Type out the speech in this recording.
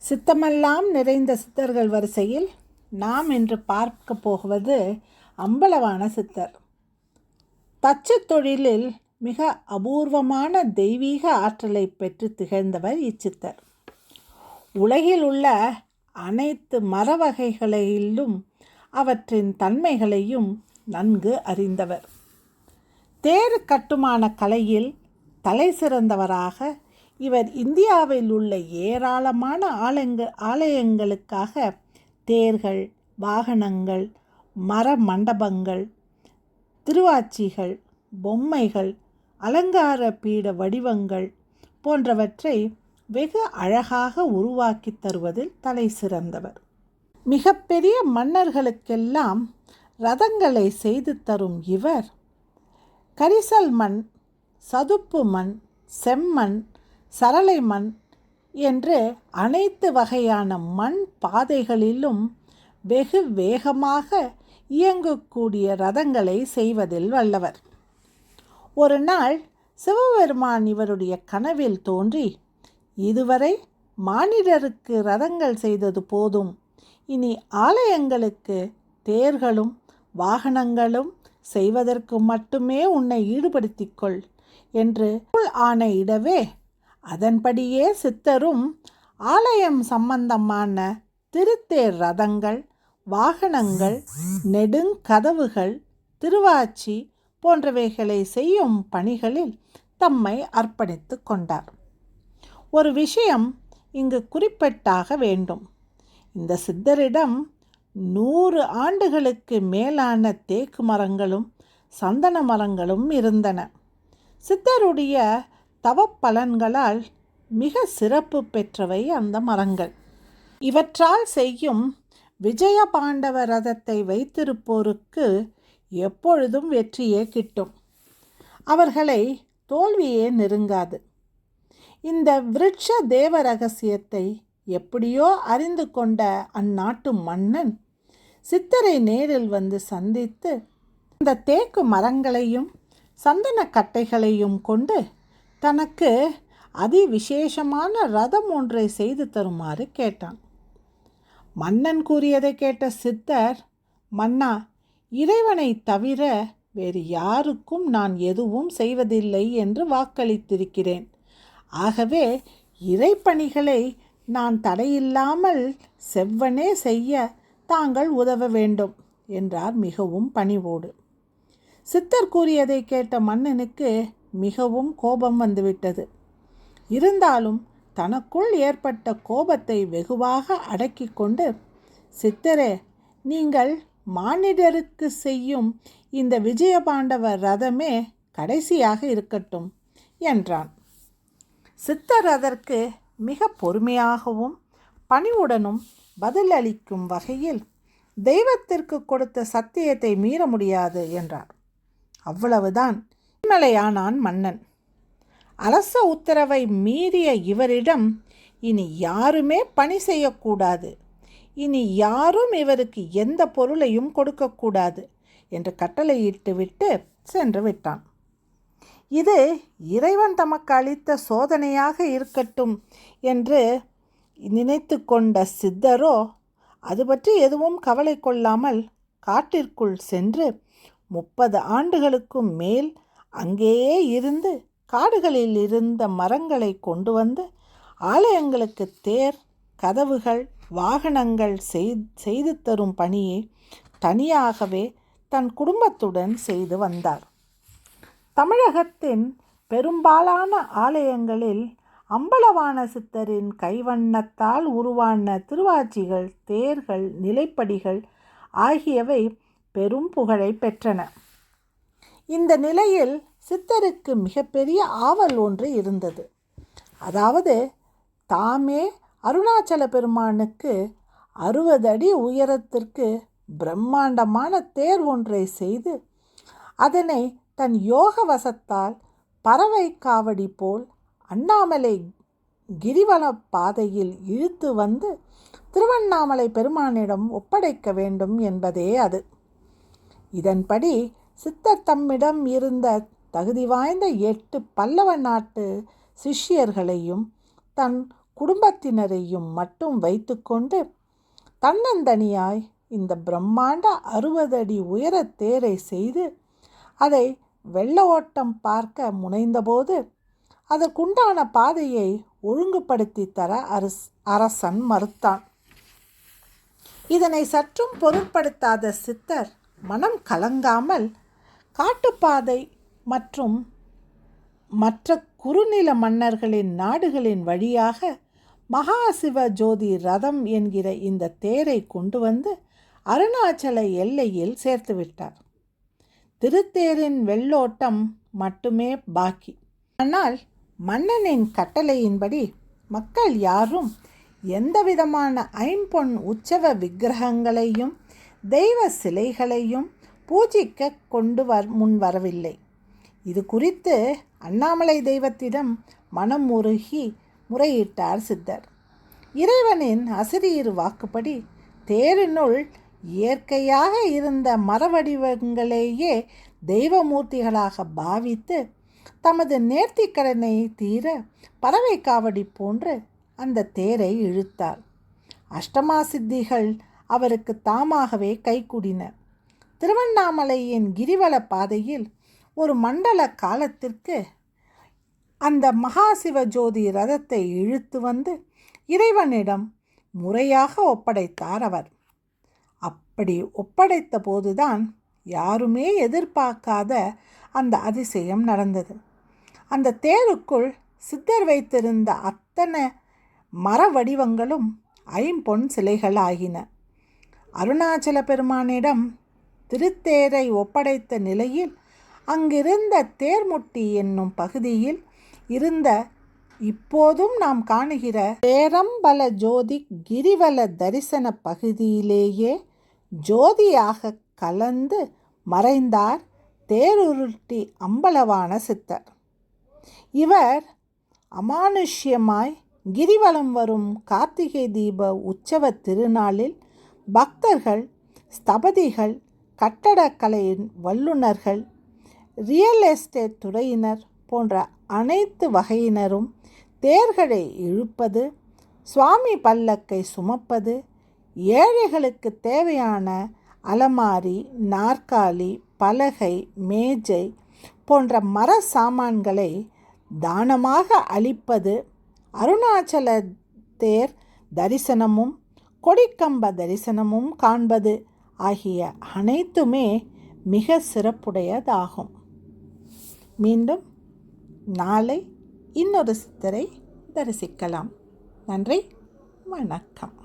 சித்தமெல்லாம் நிறைந்த சித்தர்கள் வரிசையில் நாம் இன்று பார்க்க போவது அம்பலவான சித்தர். தச்சு தொழிலில் மிக அபூர்வமான தெய்வீக ஆற்றலை பெற்று திகழ்ந்தவர் இச்சித்தர். உலகில் உள்ள அனைத்து மர வகைகளிலும் அவற்றின் தன்மைகளையும் நன்கு அறிந்தவர். தேர் கட்டுமான கலையில் தலை சிறந்தவராக இவர் இந்தியாவில் உள்ள ஏராளமான ஆலயங்களுக்காக தேர்கள், வாகனங்கள், மர மண்டபங்கள், திருவாச்சிகள், பொம்மைகள், அலங்கார பீட வடிவங்கள் போன்றவற்றை வெகு அழகாக உருவாக்கி தருவதில் தலை சிறந்தவர். மிகப்பெரிய மன்னர்களுக்கெல்லாம் ரதங்களை செய்து தரும் இவர் கரிசல் மண், சதுப்பு மண், செம்மண், சரளை மண் என்று அனைத்து வகையான மண் பாதைகளிலும் வெகு வேகமாக இயங்கக்கூடிய ரதங்களை செய்வதில் வல்லவர். ஒரு நாள் சிவபெருமான் இவருடைய கனவில் தோன்றி, இதுவரை மானிடருக்கு ரதங்கள் செய்தது போதும், இனி ஆலயங்களுக்கு தேர்களும் வாகனங்களும் செய்வதற்கு மட்டுமே உன்னை ஈடுபடுத்திக்கொள் என்று ஆணையிடவே, அதன்படியே சித்தரும் ஆலயம் சம்பந்தமான திருத்தேர் ரதங்கள், வாகனங்கள், நெடுங்கதவுகள், திருவாச்சி போன்றவைகளை செய்யும் பணிகளில் தம்மை அர்ப்பணித்து கொண்டார். ஒரு விஷயம் இங்கு குறிப்பிட்டாக வேண்டும். இந்த சித்தரிடம் 100 ஆண்டுகளுக்கு மேலான தேக்கு மரங்களும் சந்தன மரங்களும் இருந்தன. சித்தருடைய தவப்பலன்களால் மிக சிறப்பு பெற்றவை அந்த மரங்கள். இவற்றால் செய்யும் விஜய பாண்டவ ரதத்தை வைத்திருப்போருக்கு எப்பொழுதும் வெற்றியே கிட்டும். அவர்களை தோல்வியே நெருங்காது. இந்த விருட்ச தேவ ரகசியத்தை எப்படியோ அறிந்து கொண்ட அந்நாட்டு மன்னன் சித்தரை நேரில் வந்து சந்தித்து இந்த தேக்கு மரங்களையும் சந்தன கட்டைகளையும் கொண்டு தனக்கு அதிவிசேஷமான ரதம் ஒன்றை செய்து தருமாறு கேட்டான். மன்னன் கூறியதை கேட்ட சித்தர், மன்னா, இறைவனை தவிர வேறு யாருக்கும் நான் எதுவும் செய்வதில்லை என்று வாக்களித்திருக்கிறேன். ஆகவே இறைப்பணிகளை நான் தடையில்லாமல் செவ்வனே செய்ய தாங்கள் உதவ வேண்டும் என்றார் மிகவும் பணிவோடு. சித்தர் கூறியதை கேட்ட மன்னனுக்கு மிகவும் கோபம் வந்துவிட்டது. இருந்தாலும் தனக்குள் ஏற்பட்ட கோபத்தை வெகுவாக அடக்கி கொண்டு, சித்தரே, நீங்கள் மானிடருக்கு செய்யும் இந்த விஜயபாண்டவ ரதமே கடைசியாக இருக்கட்டும் என்றான். சித்தர் அதற்கு மிக பொறுமையாகவும் பணிவுடனும் பதிலளிக்கும் வகையில், தெய்வத்திற்கு கொடுத்த சத்தியத்தை மீற முடியாது என்றார். அவ்வளவுதான். மலையானான் மன்னன். அரச உத்தரவை மீறிய இவரிடம் இனி யாருமே பணி செய்யக்கூடாது, இனி யாரும் இவருக்கு எந்த பொருளையும் கொடுக்கக்கூடாது என்று கட்டளையிட்டு விட்டு சென்று விட்டான். இது இறைவன் தமக்கு அளித்த சோதனையாக இருக்கட்டும் என்று நினைத்து கொண்ட சித்தரோ அது பற்றி எதுவும் கவலை கொள்ளாமல் காட்டிற்குள் சென்று 30 ஆண்டுகளுக்கும் மேல் அங்கேயே இருந்து காடுகளில் இருந்த மரங்களை கொண்டு வந்து ஆலயங்களுக்கு தேர், கதவுகள், வாகனங்கள் செய்து தரும் பணியை தனியாகவே தன் குடும்பத்துடன் செய்து வந்தார். தமிழகத்தின் பெரும்பாலான ஆலயங்களில் அம்பலவான சித்தரின் கைவண்ணத்தால் உருவான திருவாச்சிகள், தேர்கள், நிலைப்படிகள் ஆகியவை பெரும் புகழை பெற்றன. இந்த நிலையில் சித்தருக்கு மிகப்பெரிய ஆவல் ஒன்று இருந்தது. அதாவது, தாமே அருணாச்சல பெருமானுக்கு 60 அடி உயரத்திற்கு பிரம்மாண்டமான தேர் ஒன்றை செய்து அதனை தன் யோக வசத்தால் பறவை காவடி போல் அண்ணாமலை கிரிவல பாதையில் இழுத்து வந்து திருவண்ணாமலை பெருமானிடம் ஒப்படைக்க வேண்டும் என்பதே அது. இதன்படி சித்தர் தம்மிடம் இருந்த தகுதி வாய்ந்த 8 பல்லவ நாட்டு சிஷ்யர்களையும் தன் குடும்பத்தினரையும் மட்டும் வைத்துக்கொண்டு தன்னந்தனியாய் இந்த பிரம்மாண்ட 60 அடி உயர தேரை செய்து அதை வெள்ள ஓட்டம் பார்க்க முனைந்தபோது அதற்குண்டான பாதையை ஒழுங்குபடுத்தி தர அரசன் மறுத்தான். இதனை சற்றும் பொருட்படுத்தாத சித்தர் மனம் கலங்காமல் காட்டுப்பாதை மற்றும் மற்ற குறுநில மன்னர்களின் நாடுகளின் வழியாக மகாசிவ ஜோதி ரதம் என்கிற இந்த தேரை கொண்டு வந்து அருணாச்சல எல்லையில் சேர்த்துவிட்டார். திருத்தேரின் வெள்ளோட்டம் மட்டுமே பாக்கி. ஆனால் மன்னனின் கட்டளையின்படி மக்கள் யாரும் எந்தவிதமான ஐம்பொன் உற்சவ விக்கிரகங்களையும் தெய்வ சிலைகளையும் பூஜிக்க கொண்டு முன்வரவில்லை. இது குறித்து அண்ணாமலை தெய்வத்திடம் மனம் உருகி முறையிட்டார் சித்தர். இறைவனின் அசிரீர் வாக்குப்படி தேரினுள் இயற்கையாக இருந்த மரவடிவங்களையே தெய்வமூர்த்திகளாக பாவித்து தமது நேர்த்திக்கடனை தீர பறவை காவடி போன்று அந்த தேரை இழுத்தார். அஷ்டமா சித்திகள் அவருக்கு தாமாகவே கைகூடின. திருவண்ணாமலையின் கிரிவல பாதையில் ஒரு மண்டல காலத்திற்கு அந்த மகாசிவ ஜோதி ரதத்தை இழுத்து வந்து இறைவனிடம் முறையாக ஒப்படைத்தார் அவர். அப்படி ஒப்படைத்த போதுதான் யாருமே எதிர்பார்க்காத அந்த அதிசயம் நடந்தது. அந்த தேருக்குள் சித்தர் வைத்திருந்த அத்தனை மர வடிவங்களும் ஐம்பொன் சிலைகள் ஆகின. அருணாச்சல பெருமானிடம் திருத்தேரை ஒப்படைத்த நிலையில் அங்கிருந்த தேர்முட்டி என்னும் பகுதியில் இருந்த இப்போதும் நாம் காணுகிற பேரம்பல ஜோதி கிரிவல தரிசன பகுதியிலேயே ஜோதியாக கலந்து மறைந்தார் தேருருட்டி அம்பலவான சித்தர். இவர் அமானுஷ்யமாய் கிரிவலம் வரும் கார்த்திகை தீப உற்சவ திருநாளில் பக்தர்கள், ஸ்தபதிகள், கட்டடக்கலையின் வல்லுநர்கள், ரியல் எஸ்டேட் துறையினர் போன்ற அனைத்து வகையினரும் தேர்களை இழுப்பது, சுவாமி பல்லக்கை சுமப்பது, ஏழைகளுக்கு தேவையான அலமாரி, நாற்காலி, பலகை, மேஜை போன்ற மர சாமான்களை தானமாக அளிப்பது, அருணாச்சல தேர் தரிசனமும் கொடிக்கம்ப தரிசனமும் காண்பது ஆகிய அனைத்துமே மிக சிறப்புடையதாகும். மீண்டும் நாளை இன்னொரு சித்தரை தரிசிக்கலாம். நன்றி, வணக்கம்.